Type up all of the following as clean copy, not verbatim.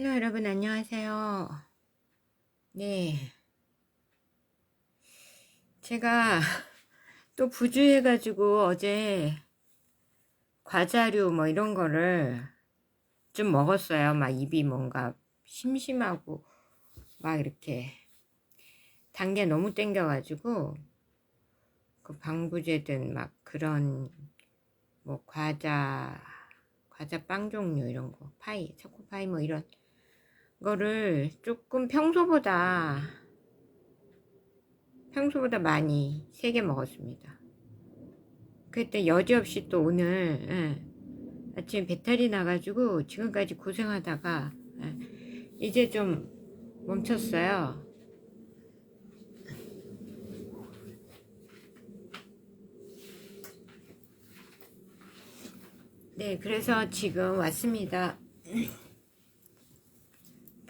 헬로 여러분 안녕하세요. 네, 제가 또 부주해가지고 어제 과자류 뭐 이런 거를 좀 먹었어요. 막 입이 뭔가 심심하고 막 이렇게 단 게 너무 땡겨가지고 그 방부제든 막 그런 뭐 과자 빵 종류 이런 거 파이 초코파이 뭐 이런 거를 조금 평소보다 많이 3개 먹었습니다. 그때 여지없이 또 오늘 아침에 배탈이 나가지고 지금까지 고생하다가 이제 좀 멈췄어요. 네, 그래서 지금 왔습니다.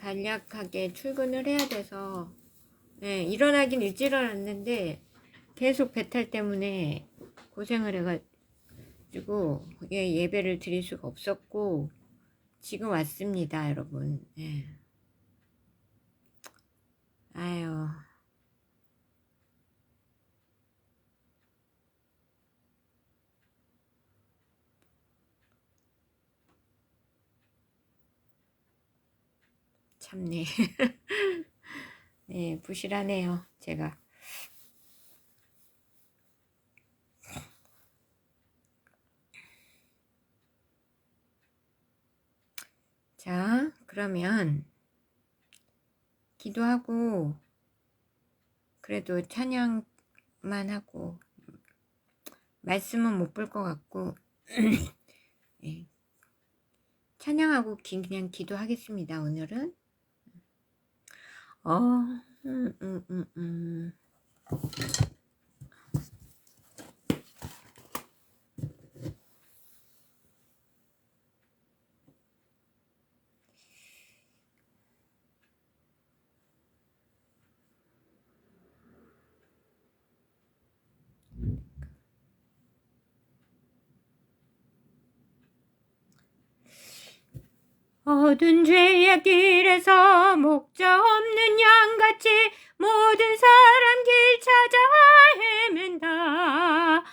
간략하게 출근을 해야 돼서 일어나긴 일찍 일어났는데 계속 배탈 때문에 고생을 해가지고 예배를 드릴 수가 없었고 지금 왔습니다, 여러분. 아유. 참네. 네, 부실하네요, 제가. 자, 그러면 기도하고 그래도 찬양만 하고 말씀은 못 볼 것 같고 네, 찬양하고 그냥 기도하겠습니다. 오늘은 어, 음, 음, 음, 음. 어두운 죄의 길에서 목적 없는 양같이 모든 사람 길 찾아 헤맨다.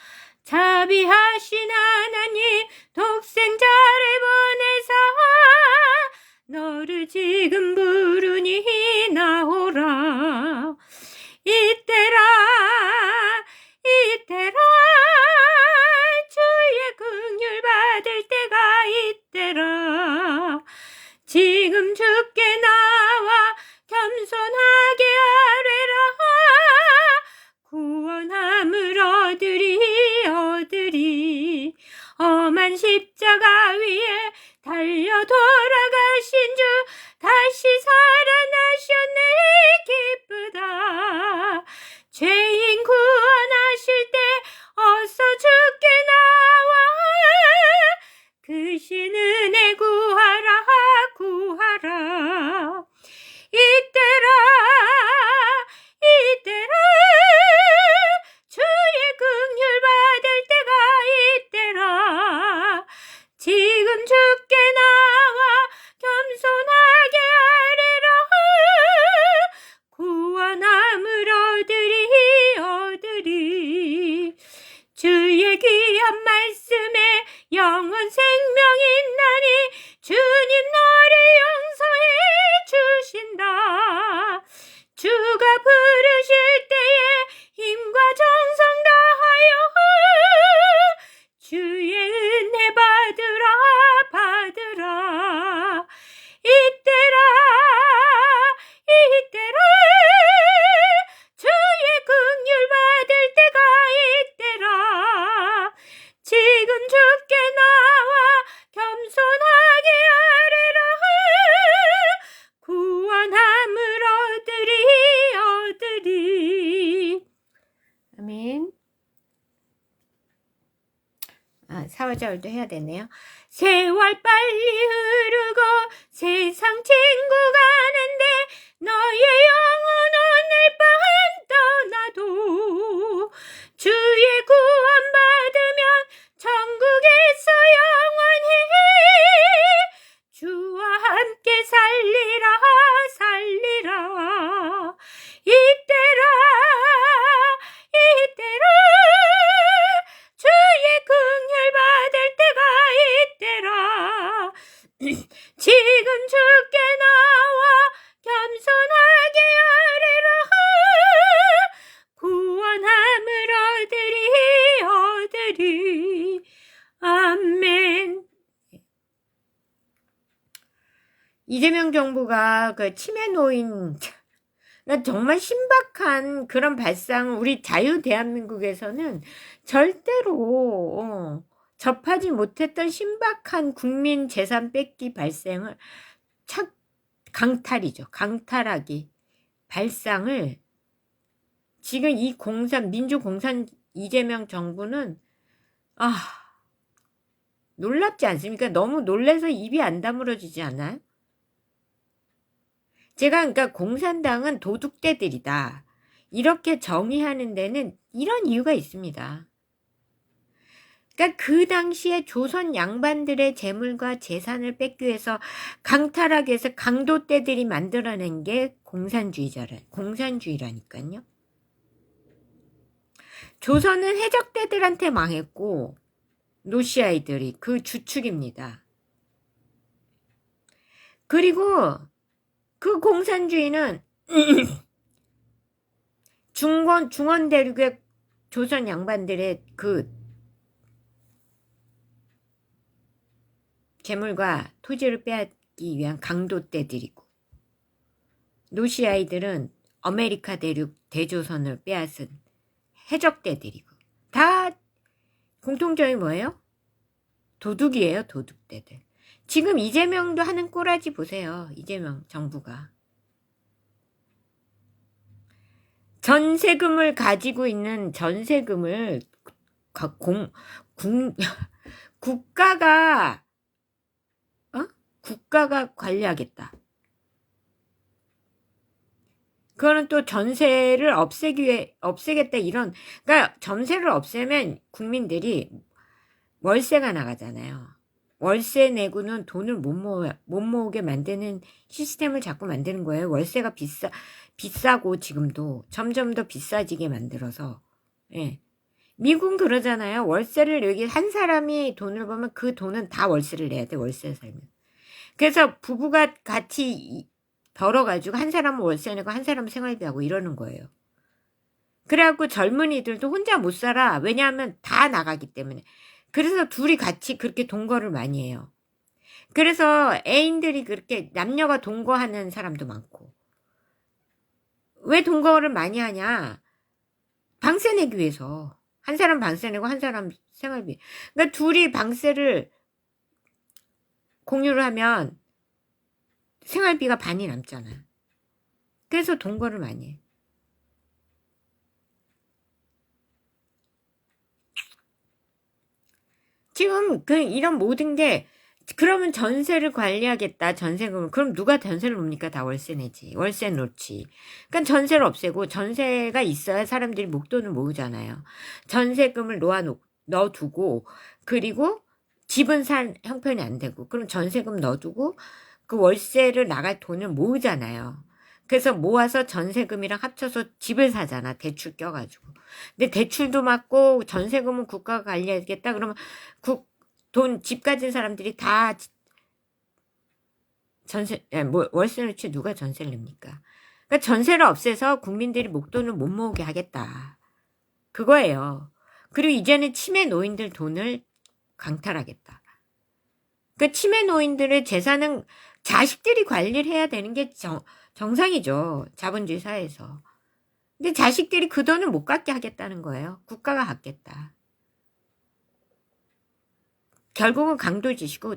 자비하신 하나님 독생자를 보내사 너를 지금 부르니 나오라. 이때라 주의 긍휼 받을 때가 이때라. 지금 주께 나와 겸손하게 아뢰라. 구원함을 얻으리. 험한 십자가 위에 달려 돌아가신 주 다시 살아나셨네. 기쁘다. 죄인 구원하실 때 어서 주께 나와 그 신 은혜 구하라. 이때라 주의 긍휼 받을 때가 이때라. 지금 주께 나와 겸손하게 아뢰라. 구원함을 얻으리. 주의 귀한 말씀에 영원 생명 있나니 주님 너를 용서해 주신다. 주가 부르실 때에 힘과 정성 다하여 주의 은혜 받으라. 이때라 주의 긍휼 받을 때가 이때라. 지금 주께 나와 겸손하게 아뢰라. 구원함을 얻으리. 아멘. 사회자월도 해야 되네요. 세월 빨리 흐르고 세상 친구 가는데 너의 영혼 오늘 밤 떠나도 주의 구원 받으면 천국에서 영원히 주와 함께 살리 지금 주께 나와 겸손하게 아뢰라. 구원함을 얻으리. 아멘. 이재명 정부가 그 치매 노인, 정말 신박한 그런 발상을 우리 자유 대한민국에서는 절대로 접하지 못했던 신박한 국민 재산 뺏기 발생을 강탈하기 발상을 지금 이 민주공산 이재명 정부는 놀랍지 않습니까? 너무 놀라서 입이 안 다물어지지 않아요? 제가 그러니까 공산당은 도둑떼들이다 이렇게 정의하는 데는 이런 이유가 있습니다. 그러니까 그 당시에 조선 양반들의 재물과 재산을 뺏기 위해서 강탈하기 위해서 강도떼들이 만들어낸 게 공산주의라니까요. 조선은 해적떼들한테 망했고 노시아이들이 그 주축입니다. 그리고 그 공산주의는 중원 대륙의 조선 양반들의 그 재물과 토지를 빼앗기 위한 강도떼들이고 노시아이들은 아메리카 대륙 대조선을 빼앗은 해적떼들이고 다 공통점이 뭐예요? 도둑이에요. 도둑떼들. 지금 이재명도 하는 꼬라지 보세요. 이재명 정부가. 전세금을 가지고 있는 전세금을 국가가 관리하겠다. 그거는 또 전세를 없애겠다 이런, 그러니까 전세를 없애면 국민들이 월세가 나가잖아요. 월세 내고는 돈을 못 모으게 만드는 시스템을 자꾸 만드는 거예요. 월세가 비싸고 지금도 점점 더 비싸지게 만들어서. 예. 미국은 그러잖아요. 월세를 여기 한 사람이 돈을 벌면 그 돈은 다 월세를 내야 돼. 월세 살면. 그래서 부부가 같이 벌어가지고 한 사람은 월세 내고 한 사람은 생활비하고 이러는 거예요. 그래갖고 젊은이들도 혼자 못 살아. 왜냐하면 다 나가기 때문에. 그래서 둘이 같이 그렇게 동거를 많이 해요. 그래서 애인들이 그렇게 남녀가 동거하는 사람도 많고. 왜 동거를 많이 하냐? 방세 내기 위해서. 한 사람 방세 내고 한 사람 생활비. 그러니까 둘이 방세를 공유를 하면 생활비가 반이 남잖아요. 그래서 동거를 많이 해. 지금 이런 모든 게 그러면 전세를 관리하겠다. 전세금을. 그럼 누가 전세를 놉니까? 다 월세 내지. 월세 놓지. 그러니까 전세를 없애고 전세가 있어야 사람들이 목돈을 모으잖아요. 전세금을 넣어두고 그리고 집은 살 형편이 안 되고 그럼 전세금 넣어두고 그 월세를 나갈 돈을 모으잖아요. 그래서 모아서 전세금이랑 합쳐서 집을 사잖아. 대출 껴가지고. 근데 대출도 받고 전세금은 국가가 관리하겠다. 그러면 집 가진 사람들이 다 월세를 치 누가 전세를 냅니까? 그러니까 전세를 없애서 국민들이 목돈을 못 모으게 하겠다. 그거예요. 그리고 이제는 치매 노인들 돈을 강탈하겠다. 그러니까 치매 노인들의 재산은 자식들이 관리를 해야 되는 게 정상이죠. 자본주의 사회에서. 근데 자식들이 그 돈을 못 갖게 하겠다는 거예요. 국가가 갖겠다. 결국은 강도짓이고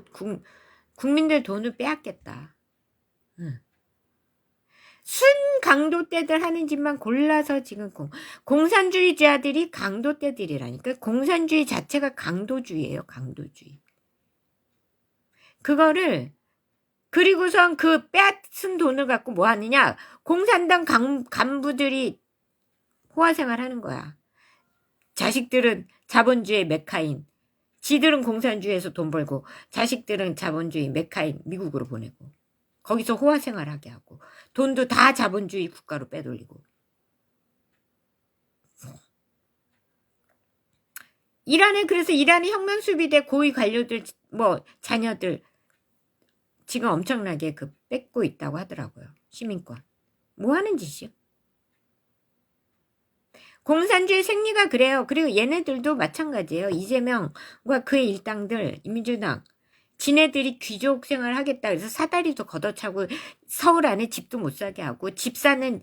국민들 돈을 빼앗겠다. 순 강도떼들 하는 짓만 골라서 지금 공산주의자들이 강도떼들이라니까. 공산주의 자체가 강도주의예요. 강도주의. 그거를 그리고선 그 빼앗은 돈을 갖고 뭐 하느냐. 공산당 간부들이 호화생활 하는 거야. 자식들은 자본주의 메카인. 지들은 공산주의에서 돈 벌고 자식들은 자본주의 메카인 미국으로 보내고 거기서 호화생활하게 하고 돈도 다 자본주의 국가로 빼돌리고. 그래서 이란의 혁명수비대 고위 관료들 자녀들 지금 엄청나게 뺏고 있다고 하더라고요. 시민권. 뭐 하는 짓이요? 공산주의 생리가 그래요. 그리고 얘네들도 마찬가지예요. 이재명과 그의 일당들, 민주당. 지네들이 귀족 생활 하겠다. 그래서 사다리도 걷어차고 서울 안에 집도 못 사게 하고 집 사는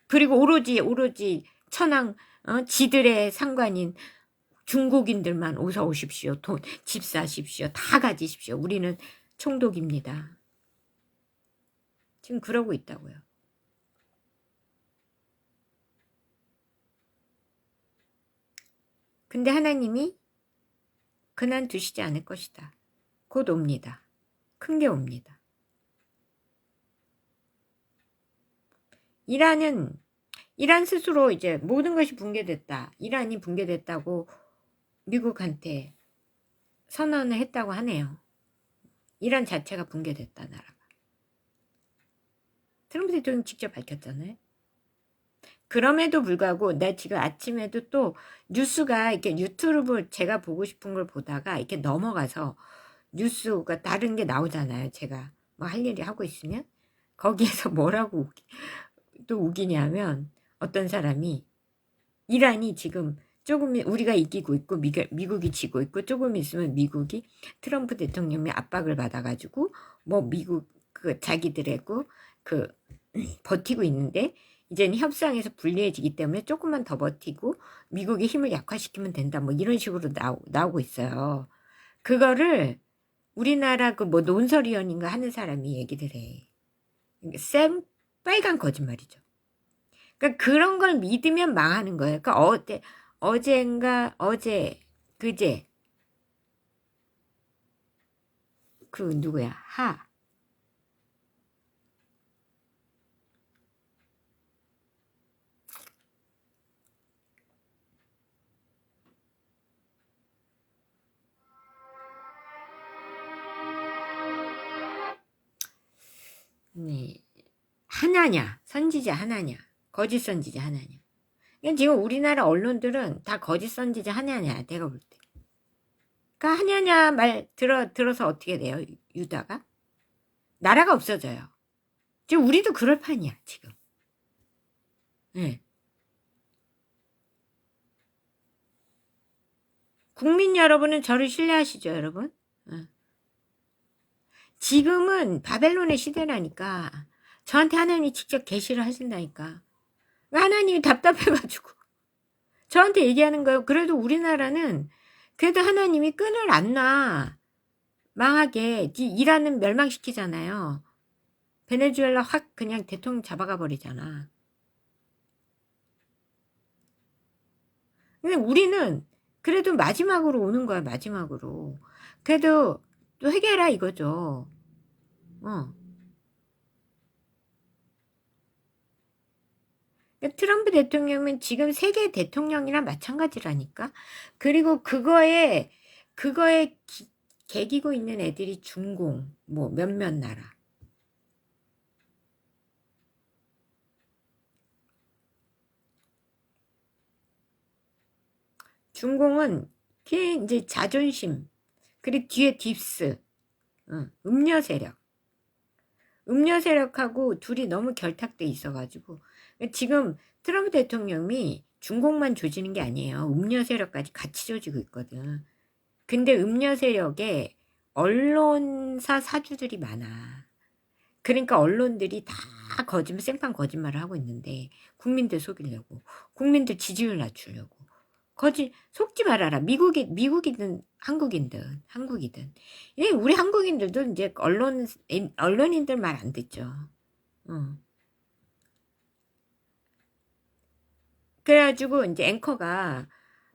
그리고 오로지 천황 지들의 상관인 중국인들만 어서 오십시오. 집 사십시오. 다 가지십시오. 우리는 총독입니다. 지금 그러고 있다고요. 근데 하나님이 그난 두시지 않을 것이다. 곧 옵니다. 큰 게 옵니다. 이란 스스로 이제 모든 것이 붕괴됐다. 이란이 붕괴됐다고 미국한테 선언을 했다고 하네요. 이란 자체가 붕괴됐다, 나라가. 트럼프 대통령이 직접 밝혔잖아요. 그럼에도 불구하고 나 지금 아침에도 또 뉴스가 이렇게 유튜브 제가 보고 싶은 걸 보다가 이렇게 넘어가서 뉴스가 다른 게 나오잖아요. 제가 뭐 할 일이 하고 있으면 거기에서 뭐라고 또 우기냐면 어떤 사람이 이란이 지금 조금 우리가 이기고 있고 미국이 지고 있고 조금 있으면 미국이 트럼프 대통령의 압박을 받아가지고 뭐 미국 자기들하고 버티고 있는데 이제는 협상에서 불리해지기 때문에 조금만 더 버티고 미국의 힘을 약화시키면 된다. 뭐 이런 식으로 나오고 있어요. 그거를 우리나라 뭐 논설위원인가 하는 사람이 얘기를 해. 빨간 거짓말이죠. 그러니까 그런 걸 믿으면 망하는 거예요. 그러니까 그제 누구야? 하나냐? 선지자 하나냐? 거짓 선지자 하나냐? 그러니까 지금 우리나라 언론들은 다 거짓 선지자 하나냐? 내가 볼 때. 그러니까 하냐냐 말 들어서 어떻게 돼요? 유다가? 나라가 없어져요. 지금 우리도 그럴 판이야, 지금. 네. 국민 여러분은 저를 신뢰하시죠, 여러분? 네. 지금은 바벨론의 시대라니까. 저한테 하나님이 직접 계시를 하신다니까. 하나님이 답답해가지고 저한테 얘기하는 거예요. 그래도 우리나라는 그래도 하나님이 끈을 안 놔. 망하게. 이란은 멸망시키잖아요. 베네수엘라 확 그냥 대통령 잡아가 버리잖아. 근데 우리는 그래도 마지막으로 오는 거야. 마지막으로. 그래도 또 회개라 이거죠. 트럼프 대통령은 지금 세계 대통령이랑 마찬가지라니까. 그리고 그거에 개기고 있는 애들이 중공, 뭐 몇몇 나라. 중공은 이제 자존심, 그리고 뒤에 딥스, 음녀 세력하고 둘이 너무 결탁돼 있어가지고 지금 트럼프 대통령이 중공만 조지는 게 아니에요. 음녀 세력까지 같이 조지고 있거든. 근데 음녀 세력에 언론사 사주들이 많아. 그러니까 언론들이 다 생판 거짓말을 하고 있는데 국민들 속이려고, 국민들 지지율 낮추려고. 속지 말아라. 미국이든 한국이든. 우리 한국인들도 이제 언론인들 말 안 듣죠. 그래가지고 이제 앵커가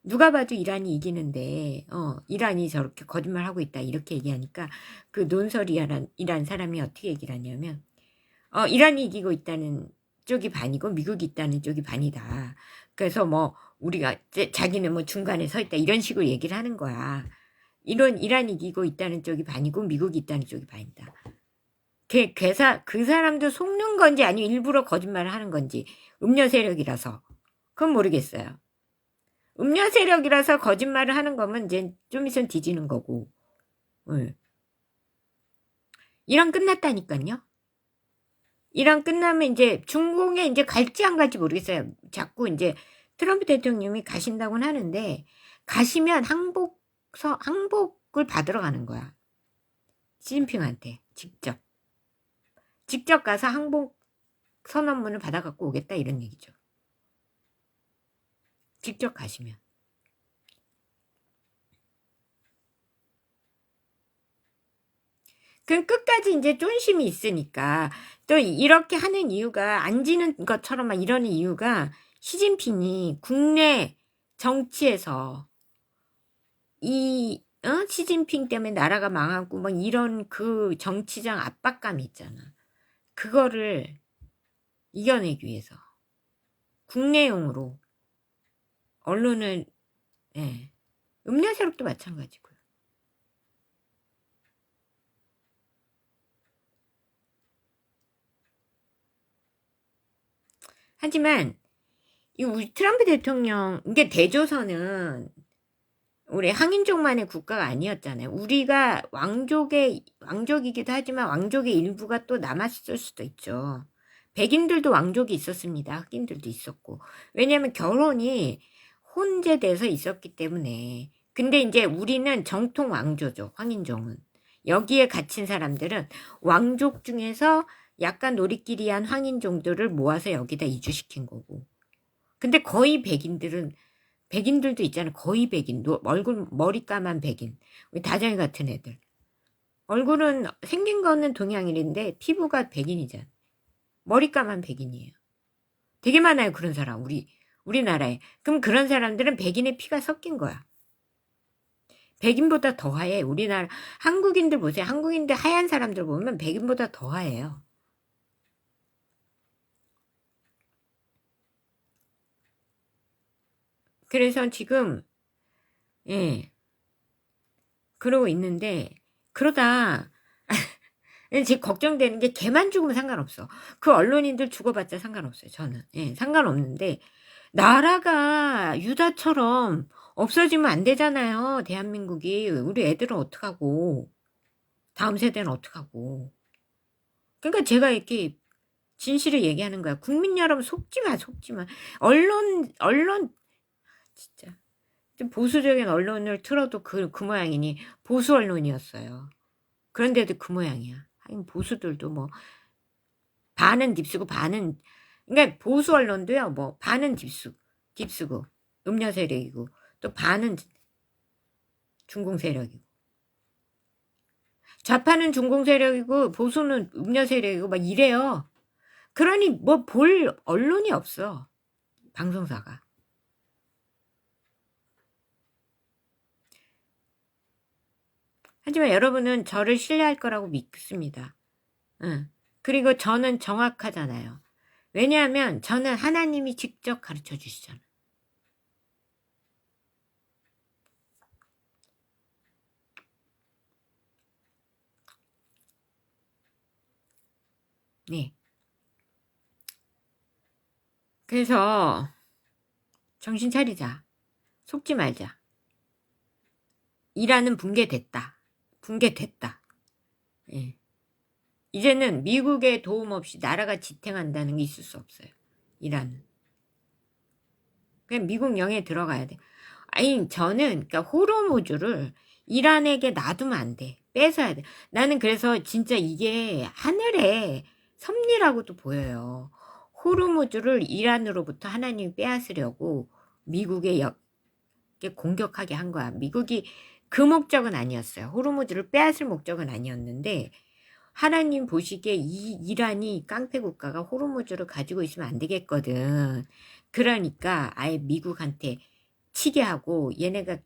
누가 봐도 이란이 이기는데, 이란이 저렇게 거짓말하고 있다. 이렇게 얘기하니까 그 논설이란 사람이 어떻게 얘기를 하냐면, 이란이 이기고 있다는 쪽이 반이고 미국이 있다는 쪽이 반이다. 그래서 뭐 우리가 자기는 뭐 중간에 서 있다 이런 식으로 얘기를 하는 거야. 이란이 이기고 있다는 쪽이 반이고 미국이 있다는 쪽이 반이다. 그 사람도 속는 건지 아니면 일부러 거짓말을 하는 건지 음녀 세력이라서 그건 모르겠어요. 음녀 세력이라서 거짓말을 하는 거면 이제 좀 있으면 뒤지는 거고. 네. 이란 끝났다니까요. 이란 끝나면 이제 중공에 이제 갈지 안 갈지 모르겠어요. 자꾸 이제 트럼프 대통령이 가신다고는 하는데, 가시면 항복을 받으러 가는 거야. 시진핑한테 직접 가서 항복 선언문을 받아 갖고 오겠다, 이런 얘기죠. 직접 가시면. 그 끝까지 이제 쫀심이 있으니까, 또 이렇게 하는 이유가, 안 지는 것처럼 막 이러는 이유가, 시진핑이 국내 정치에서 시진핑 때문에 나라가 망하고 막 이런 그 정치적 압박감이 있잖아. 그거를 이겨내기 위해서 국내용으로 언론을, 예, 음료 세력도 마찬가지고요. 하지만 이 우리 트럼프 대통령, 이게 대조선은 우리 항인족만의 국가가 아니었잖아요. 우리가 왕족이기도 하지만 왕족의 일부가 또 남았을 수도 있죠. 백인들도 왕족이 있었습니다. 흑인들도 있었고. 왜냐하면 결혼이 혼재돼서 있었기 때문에. 근데 이제 우리는 정통 왕조죠. 황인종은. 여기에 갇힌 사람들은 왕족 중에서 약간 노리끼리한 황인종들을 모아서 여기다 이주시킨 거고. 근데 거의 백인들도 있잖아. 거의 백인. 머리 까만 백인. 우리 다정이 같은 애들. 얼굴은 생긴 거는 동양인인데 피부가 백인이잖아. 머리 까만 백인이에요. 되게 많아요. 그런 사람. 우리나라에. 그럼 그런 사람들은 백인의 피가 섞인 거야. 백인보다 더 하얘. 우리나라 한국인들 보세요. 한국인들 하얀 사람들 보면 백인보다 더 하얘요. 그래서 지금 그러고 있는데, 그러다 지금 걱정되는 게 걔만 죽으면 상관없어. 그 언론인들 죽어봤자 상관없어요. 저는. 상관없는데 나라가 유다처럼 없어지면 안 되잖아요. 대한민국이. 우리 애들은 어떡하고, 다음 세대는 어떡하고. 그러니까 제가 이렇게 진실을 얘기하는 거야. 국민 여러분 속지 마. 언론 진짜 좀 보수적인 언론을 틀어도 그 모양이니 보수 언론이었어요. 그런데도 그 모양이야. 하긴 보수들도 뭐 반은 딥쓰고 반은, 그러니까 보수 언론도요. 뭐 반은 딥쓰고 음료 세력이고 또 반은 중공 세력이고, 좌파는 중공 세력이고 보수는 음료 세력이고 막 이래요. 그러니 뭐 볼 언론이 없어. 방송사가. 하지만 여러분은 저를 신뢰할 거라고 믿습니다. 응. 그리고 저는 정확하잖아요. 왜냐하면 저는 하나님이 직접 가르쳐 주시잖아요. 네. 그래서 정신 차리자. 속지 말자. 이란은 붕괴됐다. 예. 이제는 미국의 도움 없이 나라가 지탱한다는 게 있을 수 없어요. 이란은. 그냥 미국 영해에 들어가야 돼. 아니, 저는, 그러니까 호르무즈를 이란에게 놔두면 안 돼. 뺏어야 돼. 나는 그래서 진짜 이게 하늘의 섭리라고도 보여요. 호르무즈를 이란으로부터 하나님이 빼앗으려고 미국에 공격하게 한 거야. 미국이 그 목적은 아니었어요. 호르무즈를 빼앗을 목적은 아니었는데, 하나님 보시기에 이 이란이 깡패 국가가 호르무즈를 가지고 있으면 안 되겠거든. 그러니까 아예 미국한테 치게 하고, 얘네가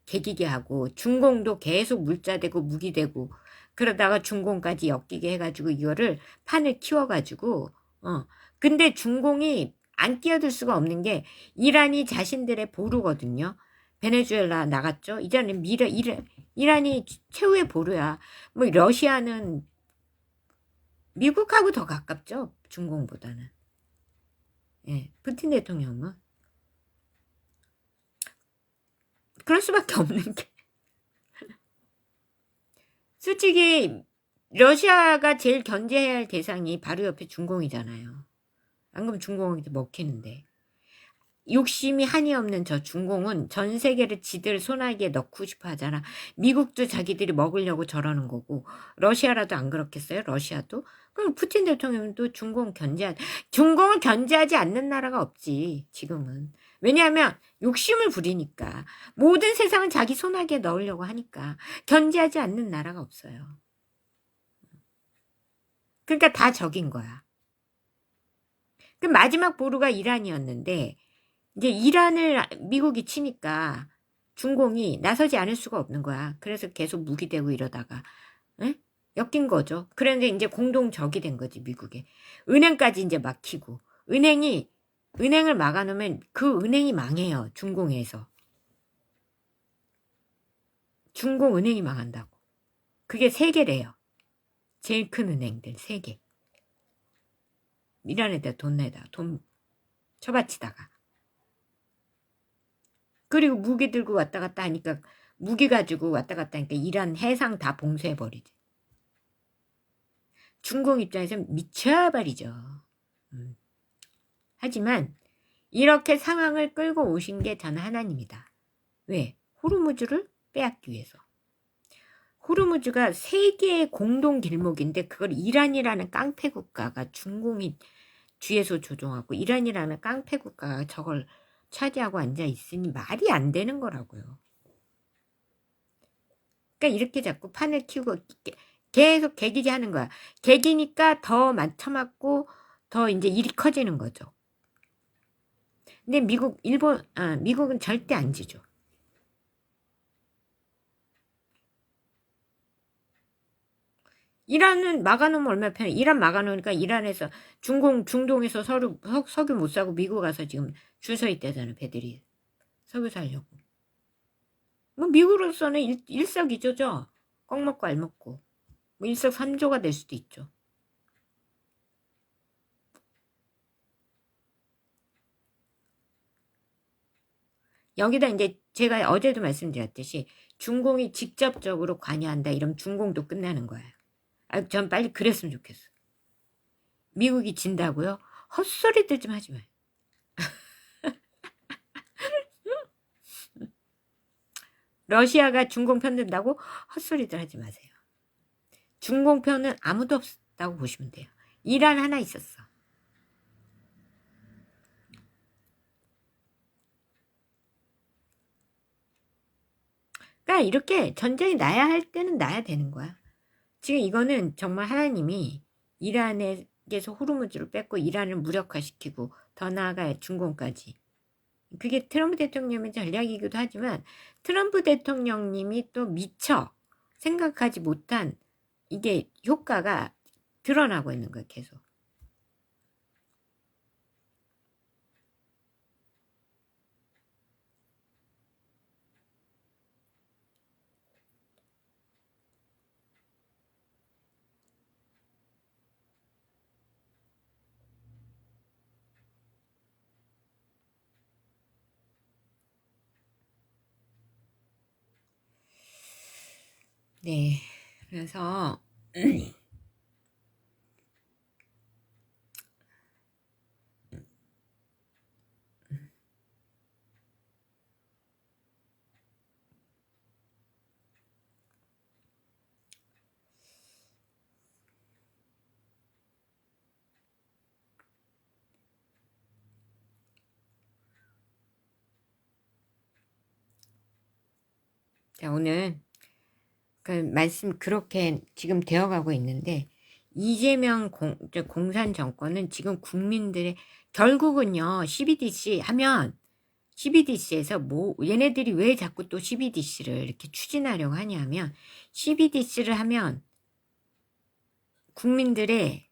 개기게 하고, 중공도 계속 물자되고 무기되고, 그러다가 중공까지 엮이게 해가지고 이거를 판을 키워가지고, 근데 중공이 안 끼어들 수가 없는 게 이란이 자신들의 보루거든요. 베네수엘라 나갔죠. 이제는 이란이 최후의 보루야. 뭐 러시아는 미국하고 더 가깝죠. 중공보다는. 예, 푸틴 대통령은 그럴 수밖에 없는 게, 솔직히 러시아가 제일 견제해야 할 대상이 바로 옆에 중공이잖아요. 안 그러면 중공이 먹히는데. 욕심이 한이 없는 저 중공은 전 세계를 지들 손아귀에 넣고 싶어 하잖아. 미국도 자기들이 먹으려고 저러는 거고, 러시아라도 안 그렇겠어요? 러시아도? 그럼 푸틴 대통령도 중공을 견제하지 않는 나라가 없지, 지금은. 왜냐하면 욕심을 부리니까. 모든 세상은 자기 손아귀에 넣으려고 하니까. 견제하지 않는 나라가 없어요. 그러니까 다 적인 거야. 그 마지막 보루가 이란이었는데, 이제 이란을 미국이 치니까 중공이 나서지 않을 수가 없는 거야. 그래서 계속 무기되고 이러다가 에? 엮인 거죠. 그런데 이제 공동 적이 된 거지, 미국에. 은행까지 이제 막히고. 은행을 막아놓으면 그 은행이 망해요, 중공에서. 중공 은행이 망한다고. 그게 3개래요. 제일 큰 은행들 3개. 이란에다 돈 쳐바치다가. 그리고 무기 들고 왔다 갔다 하니까 무기 가지고 왔다 갔다 하니까 이란 해상 다 봉쇄해버리지. 중공 입장에서는 미쳐버리죠. 하지만 이렇게 상황을 끌고 오신 게 저는 하나님이다. 왜? 호르무즈를 빼앗기 위해서. 호르무즈가 세계의 공동 길목인데 그걸 이란이라는 깡패 국가가 중공이 뒤에서 조종하고 이란이라는 깡패 국가가 저걸 차지하고 앉아 있으니 말이 안 되는 거라고요. 그러니까 이렇게 자꾸 판을 키우고 계속 개기지 하는 거야. 개기니까 더 맞춰맞고 더 이제 일이 커지는 거죠. 근데 미국은 절대 안 지죠. 이란은 막아놓으면 얼마나 편해. 이란 막아놓으니까 이란에서 중동에서 석유 못 사고 미국 가서 지금 줄 서 있대잖아, 배들이. 석유 사려고. 뭐 미국으로서는 일석이조죠. 껌 먹고 알 먹고. 뭐 일석삼조가 될 수도 있죠. 여기다 이제 제가 어제도 말씀드렸듯이 중공이 직접적으로 관여한다 이러면 중공도 끝나는 거예요. 전 빨리 그랬으면 좋겠어. 미국이 진다고요? 헛소리들 좀 하지 마요. 러시아가 중공 편든다고 헛소리들 하지 마세요. 중공 편은 아무도 없다고 보시면 돼요. 이란 하나 있었어. 그러니까 이렇게 전쟁이 나야 할 때는 나야 되는 거야. 지금 이거는 정말 하나님이 이란에게서 호르무즈를 뺏고 이란을 무력화시키고 더 나아가 중공까지. 그게 트럼프 대통령의 전략이기도 하지만 트럼프 대통령님이 또 미처 생각하지 못한 이게 효과가 드러나고 있는 거예요, 계속. 네, 그래서 자, 오늘 그 말씀 그렇게 지금 되어가고 있는데 이재명 공산 정권은 지금 국민들의 결국은요, CBDC 하면 CBDC에서 뭐 얘네들이 왜 자꾸 또 CBDC를 이렇게 추진하려고 하냐면 CBDC를 하면 국민들의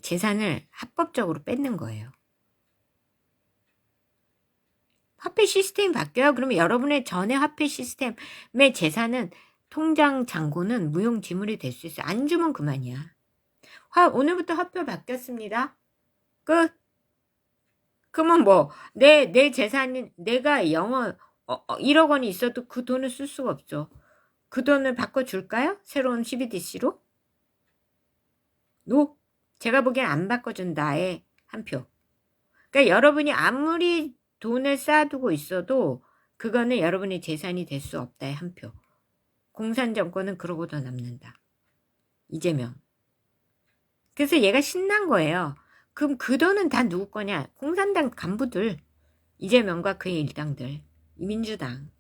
재산을 합법적으로 뺏는 거예요. 화폐 시스템이 바뀌어요. 그러면 여러분의 전에 화폐 시스템의 재산은 통장 잔고는 무용지물이 될 수 있어요. 안 주면 그만이야. 오늘부터 화폐 바뀌었습니다. 끝. 그러면 뭐 내 재산이 내가 1억 원이 있어도 그 돈을 쓸 수가 없죠. 그 돈을 바꿔줄까요? 새로운 CBDC로? 노. 제가 보기엔 안 바꿔준다에 한 표. 그러니까 여러분이 아무리 돈을 쌓아두고 있어도 그거는 여러분의 재산이 될 수 없다에 한 표. 공산정권은 그러고도 남는다. 이재명. 그래서 얘가 신난 거예요. 그럼 그 돈은 다 누구 거냐? 공산당 간부들. 이재명과 그의 일당들. 민주당.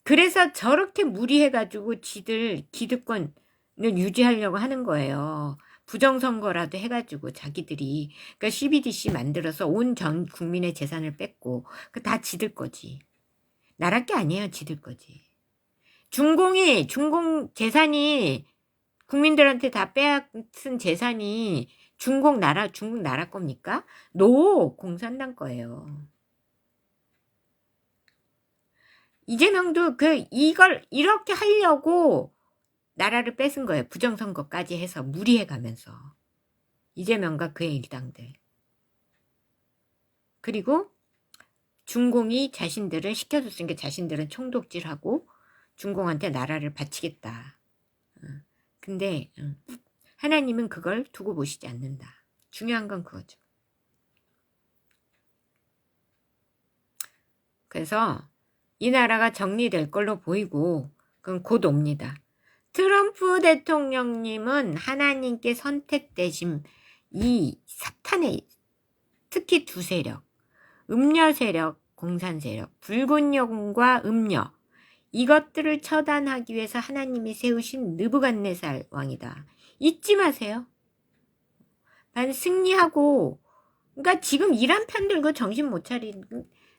그래서 저렇게 무리해가지고 지들 기득권을 유지하려고 하는 거예요. 부정선거라도 해가지고 자기들이. 그러니까 CBDC 만들어서 온 전 국민의 재산을 뺏고 그 다 지들 거지. 나라 게 아니에요. 지들 거지. 중공 재산이 국민들한테 다 빼앗은 재산이 중국 나라 겁니까? 노! 공산당 거예요. 이재명도 이걸 이렇게 하려고 나라를 뺏은 거예요. 부정선거까지 해서 무리해가면서. 이재명과 그의 일당들. 그리고 중공이 자신들을 시켜줬으니까 자신들은 총독질하고 중공한테 나라를 바치겠다. 근데 하나님은 그걸 두고 보시지 않는다. 중요한 건 그거죠. 그래서 이 나라가 정리될 걸로 보이고 그건 곧 옵니다. 트럼프 대통령님은 하나님께 선택되신 이 사탄의 특히 두 세력, 음녀 세력, 공산 세력, 붉은 영과 음녀, 이것들을 처단하기 위해서 하나님이 세우신 느부갓네살 왕이다. 잊지 마세요. 반 승리하고, 그러니까 지금 이란 편 들고 정신 못 차린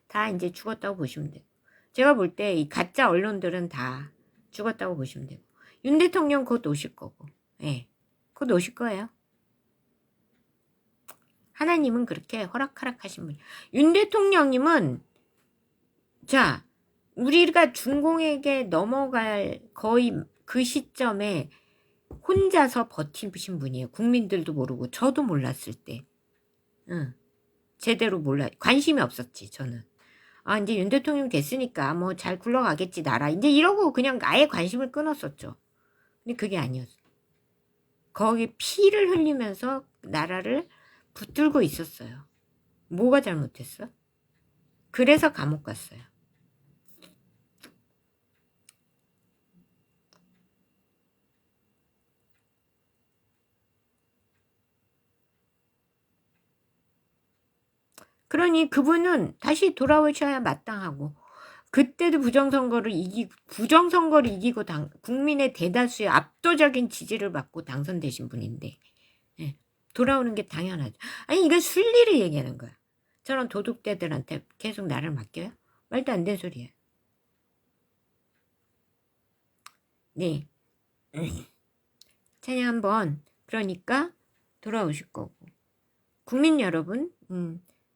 다 이제 죽었다고 보시면 돼요. 제가 볼 때 이 가짜 언론들은 다 죽었다고 보시면 되고, 윤 대통령 곧 오실 거고, 예, 곧 오실 거예요. 하나님은 그렇게 허락하신 분이에요. 윤 대통령님은 자, 우리가 중공에게 넘어갈 거의 그 시점에 혼자서 버티신 분이에요. 국민들도 모르고 저도 몰랐을 때. 제대로 관심이 없었지 저는. 이제 윤 대통령 됐으니까 뭐 잘 굴러가겠지 나라. 이제 이러고 그냥 아예 관심을 끊었었죠. 근데 그게 아니었어. 거기 피를 흘리면서 나라를 붙들고 있었어요. 뭐가 잘못했어? 그래서 감옥 갔어요. 그러니 그분은 다시 돌아오셔야 마땅하고 그때도 부정선거를 이기고 국민의 대다수의 압도적인 지지를 받고 당선되신 분인데 예, 돌아오는 게 당연하죠. 아니 이건 순리를 얘기하는 거야. 저런 도둑대들한테 계속 나를 맡겨요? 말도 안 되는 소리예요. 네. 찬양 한번 그러니까 돌아오실 거고 국민 여러분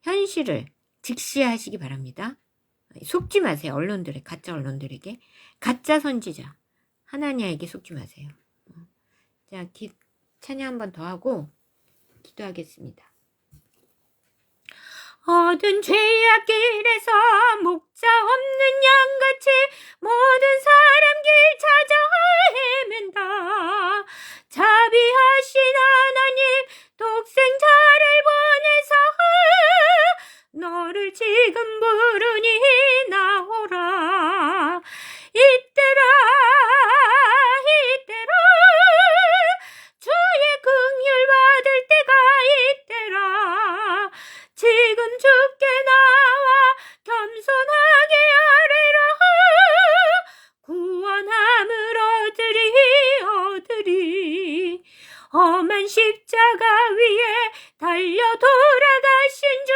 현실을 직시하시기 바랍니다. 속지 마세요. 가짜 언론들에게. 가짜 선지자 하나냐에게 속지 마세요. 자, 찬양 한번 더 하고 기도하겠습니다. 어두운 죄악길에서 목자 없는 양같이 모든 사람 길 찾아 헤맨다. 자비하신 하나님 독생자를 보내서 너를 지금 부르니 나오라. 이때라 주의 긍휼 받을 때가 이때라. 지금 주께 나와 겸손하게 아뢰라. 구원함을 얻으리. 험한 십자가 위에 달려 돌아가신 주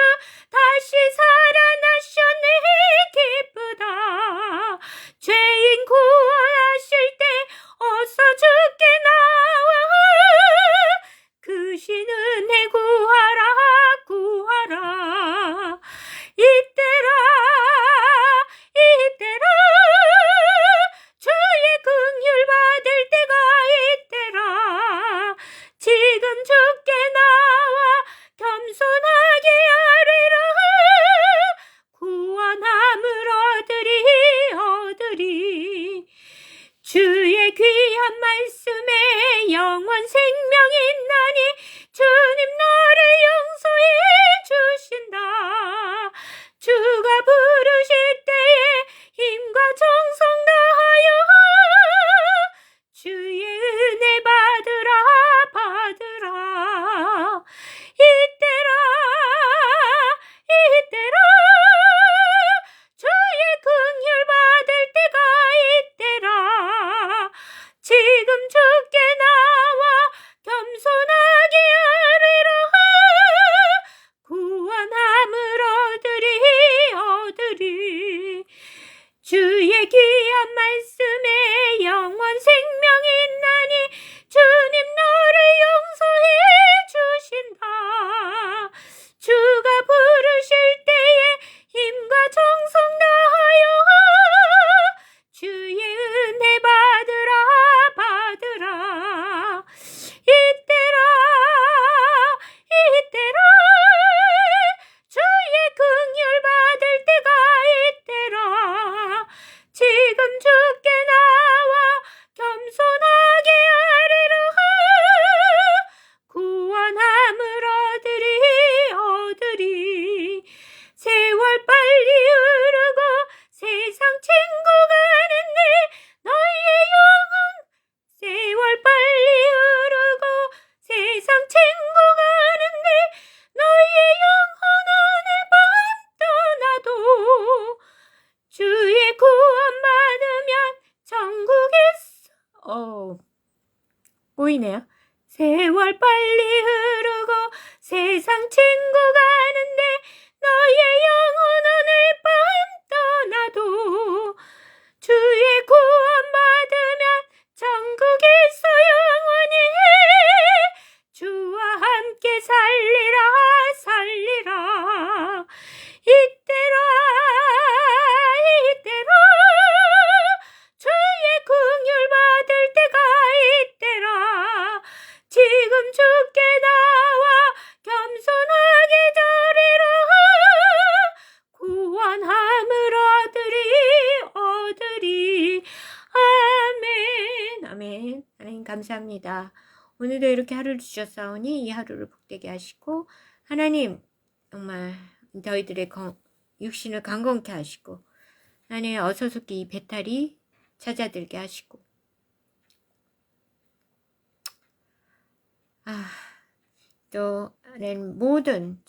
다시 살아나셨네 기쁘다. 죄인 구원하실 때 어서 주께 나와 그 신 은혜 구하라. 이때라 주의 긍휼 받을 때가 이때라. 지금 귀한 말씀에 영원 생명이 있나니 주님 너를 용서해 주신다. 주가 부르실 때에 힘과 정성 다하여 주의 은혜 받으라. 이때라 주의 긍휼 받을 때가 이때라. 지금 주께 나와 겸손하게 아뢰라. 구원함을 얻으리. 세월 빨리 흐르고 세상 친구 가는데 너희의 영혼 세월 빨리 흐르고 세상 친구 가는데 너희의 영혼 오늘 밤 떠나도 주의 구원 받으면 천국에서 보이네요. 세월 빨리 흐르고 세상 친구 가는데 너의 영혼 오늘 밤 떠나도 주의 구원 받으면 천국에서 영원히 주와 함께 살리라. 이때라 주의 긍휼 받을 때가 이때라. 지금 주께 나와 겸손하게 절이라. 구원함을 얻으리. 아멘. 하나님 감사합니다. 오늘도 이렇게 하루를 주셨사오니 이 하루를 복되게 하시고 하나님 정말 저희들의 육신을 강건케 하시고 하나님 어서속히 이 배탈이 찾아들게 하시고 또 모든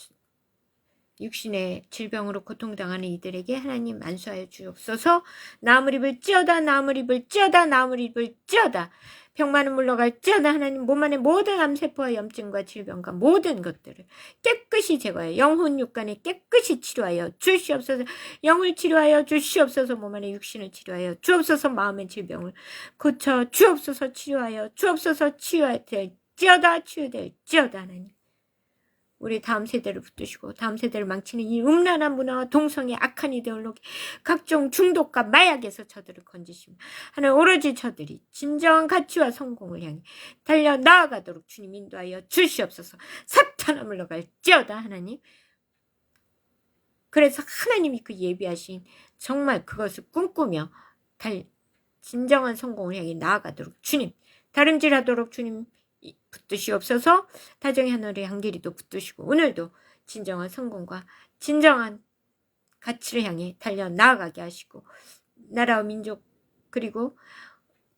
육신의 질병으로 고통당하는 이들에게 하나님 안수하여 주옵소서. 나무를 입을지어다. 병만은 물러갈지어다. 하나님 몸 안의 모든 암세포와 염증과 질병과 모든 것들을 깨끗이 제거하여 영혼 육간에 깨끗이 치료하여 주시옵소서. 영을 치료하여 주시옵소서. 몸 안의 육신을 치료하여 주옵소서. 마음의 질병을 고쳐 주옵소서. 치료하여 주옵소서. 치유될지어다. 하나님 우리 다음 세대를 붙드시고 다음 세대를 망치는 이 음란한 문화와 동성애 악한 이데올로기 각종 중독과 마약에서 저들을 건지시며 하나님 오로지 저들이 진정한 가치와 성공을 향해 달려 나아가도록 주님 인도하여 주시옵소서. 사탄아 물러갈지어다. 하나님 그래서 하나님이 그 예비하신 정말 그것을 꿈꾸며 진정한 성공을 향해 나아가도록 주님 다름질하도록 주님 붙드시옵소서. 다정의 하늘의 향기리도 붙드시고 오늘도 진정한 성공과 진정한 가치를 향해 달려 나아가게 하시고 나라와 민족 그리고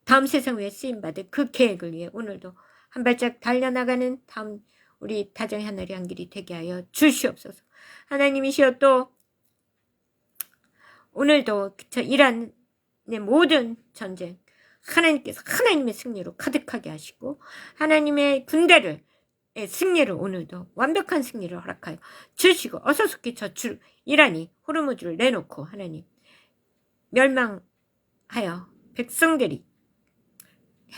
다음 세상 위에 쓰임받을 그 계획을 위해 오늘도 한 발짝 달려나가는 다음 우리 다정의 하늘의 향기리 되게 하여 주시옵소서. 하나님이시여 또 오늘도 이란의 모든 전쟁 하나님께서 하나님의 승리로 가득하게 하시고 하나님의 군대를 승리를 오늘도 완벽한 승리를 허락하여 주시고 어서속히 이란이 호르무즈를 내놓고 하나님 멸망하여 백성들이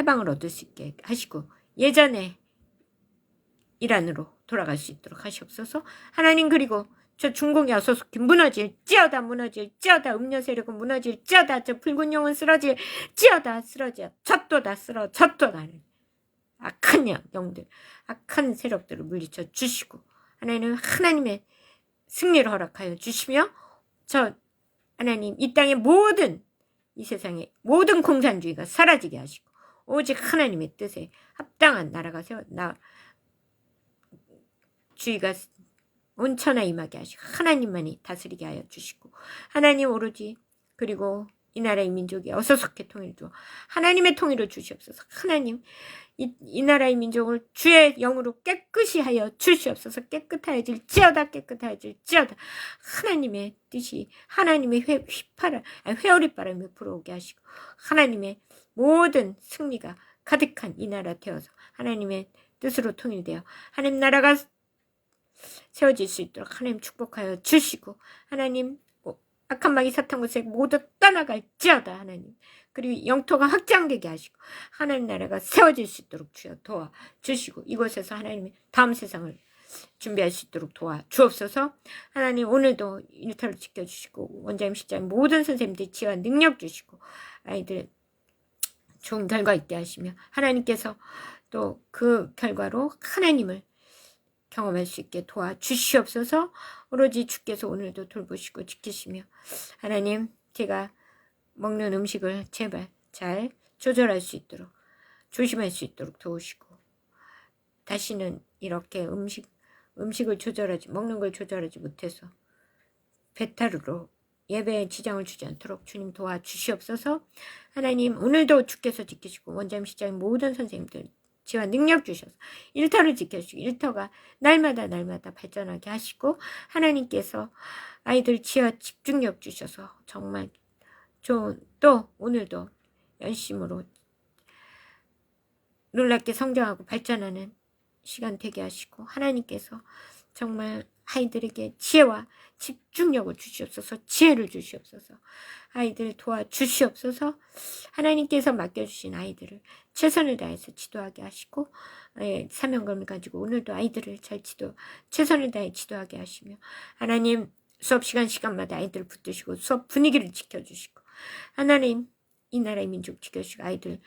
해방을 얻을 수 있게 하시고 예전에 이란으로 돌아갈 수 있도록 하시옵소서. 하나님 그리고 저 중공이 어서속히 무너질지어다. 음녀 세력은 무너질지어다. 저 붉은 영은 쓰러질지어다. 젖도다. 악한 영들 악한 세력들을 물리쳐 주시고 하나님의 승리를 허락하여 주시며 하나님 이 땅의 이 세상의 모든 공산주의가 사라지게 하시고 오직 하나님의 뜻에 합당한 나라가 주의가 온천하 임하게 하시고 하나님만이 다스리게 하여 주시고 하나님 오로지 그리고 이 나라의 민족이 어서속히 통일도 하나님의 통일을 주시옵소서. 하나님 이 나라의 민족을 주의 영으로 깨끗이 하여 주시옵소서. 깨끗하여질지어다. 하나님의 뜻이 하나님의 회오리바람이 불어오게 하시고 하나님의 모든 승리가 가득한 이 나라 되어서 하나님의 뜻으로 통일되어 하나님 나라가 세워질 수 있도록 하나님 축복하여 주시고 하나님 악한 마귀 사탄 곳에 모두 떠나갈지어다 하나님. 그리고 영토가 확장되게 하시고 하나님 나라가 세워질 수 있도록 주여 도와주시고 이곳에서 하나님의 다음 세상을 준비할 수 있도록 도와주옵소서. 하나님 오늘도 일터를 지켜주시고 원장님 실장님 모든 선생님들 지혜와 능력 주시고 아이들 좋은 결과 있게 하시며 하나님께서 또 그 결과로 하나님을 경험할 수 있게 도와주시옵소서. 오로지 주께서 오늘도 돌보시고 지키시며 하나님 제가 먹는 음식을 제발 잘 조절할 수 있도록 조심할 수 있도록 도우시고 다시는 이렇게 음식을 먹는 걸 조절하지 못해서 배탈으로 예배에 지장을 주지 않도록 주님 도와주시옵소서. 하나님 오늘도 주께서 지키시고 원장님 시장님 모든 선생님들 지혜와 능력 주셔서 일터를 지켜주시고 일터가 날마다 발전하게 하시고 하나님께서 아이들 지혜와 집중력 주셔서 정말 또 오늘도 열심으로 놀랍게 성장하고 발전하는 시간 되게 하시고 하나님께서 정말 아이들에게 지혜와 집중력을 주시옵소서. 지혜를 주시옵소서. 아이들 도와주시옵소서. 하나님께서 맡겨주신 아이들을 최선을 다해서 지도하게 하시고 사명감을 가지고 오늘도 아이들을 최선을 다해 지도하게 하시며 하나님 수업 시간마다 아이들을 붙드시고 수업 분위기를 지켜주시고 하나님 이 나라의 민족 지켜주시고 아이들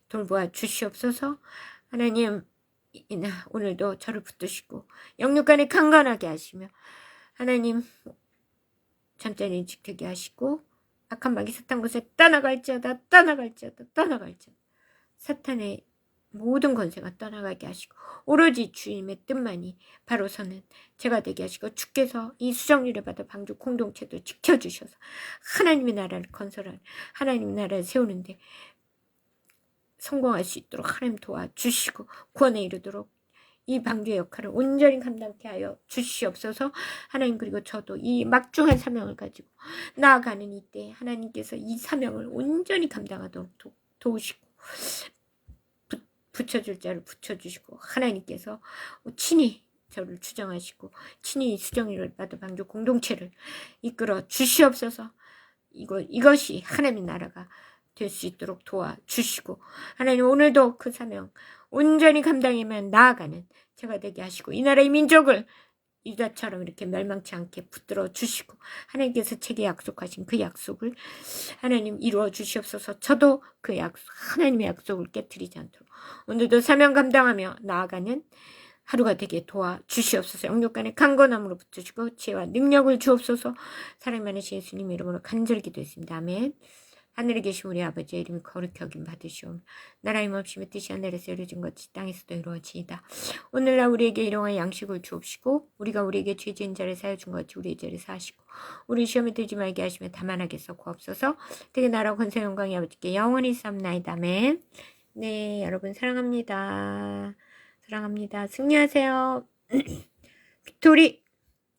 돌보아 주시옵소서. 하나님 오늘도 저를 붙드시고 영육간에 강건하게 하시며 하나님 잠자리 일찍되게 하시고 악한 마귀 사탄 곳에 떠나갈지어다 사탄의 모든 권세가 떠나가게 하시고 오로지 주님의 뜻만이 바로 서는 제가 되게 하시고 주께서 이 수정리를 받아 방주 공동체도 지켜주셔서 하나님의 나라를 건설하는 하나님의 나라를 세우는데 성공할 수 있도록 하나님 도와주시고 구원에 이르도록 이 방주의 역할을 온전히 감당케 하여 주시옵소서. 하나님 그리고 저도 이 막중한 사명을 가지고 나아가는 이때 하나님께서 이 사명을 온전히 감당하도록 도우시고 붙여줄 자를 붙여주시고 하나님께서 친히 저를 주장하시고 친히 수정리를 받아 방주 공동체를 이끌어 주시옵소서. 이것이 하나님의 나라가 될 수 있도록 도와주시고 하나님 오늘도 그 사명 온전히 감당하며 나아가는 제가 되게 하시고 이 나라의 민족을 유다처럼 이렇게 멸망치 않게 붙들어 주시고 하나님께서 제게 약속하신 그 약속을 하나님 이루어 주시옵소서. 저도 그 하나님의 약속을 깨트리지 않도록 오늘도 사명 감당하며 나아가는 하루가 되게 도와주시옵소서. 영육간에 강건함으로 붙으시고 지혜와 능력을 주옵소서. 사랑 많으신 예수님 이름으로 간절히 기도했습니다. 아멘. 하늘에 계신 우리 아버지의 이름이 거룩히 여김 받으시오며 나라의 몹시며 뜻이 하늘에서 이루어진 것이 땅에서도 이루어지이다. 오늘날 우리에게 일용할 양식을 주옵시고 우리가 우리에게 죄지은 자를 사여 준 것이 우리의 죄를 사하시고 우리 시험에 들지 말게 하시며 다만 하게 구하옵소서. 되게 나라 권세 영광이 아버지께 영원히 삼나이다. 아멘. 네 여러분 사랑합니다. 승리하세요. 빅토리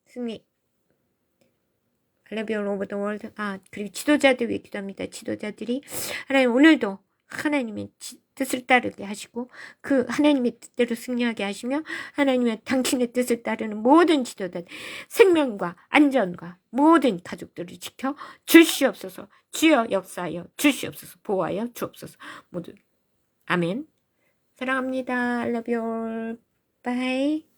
승리. I love you all over the world. 그리고 지도자들 위해 기도합니다. 지도자들이 하나님 오늘도 하나님의 뜻을 따르게 하시고 그 하나님의 뜻대로 승리하게 하시며 하나님의 당신의 뜻을 따르는 모든 지도자 생명과 안전과 모든 가족들을 지켜 주시옵소서. 주여 역사하여 주시옵소서. 보호하여 주옵소서. 모두 아멘. 사랑합니다. I love you all. Bye.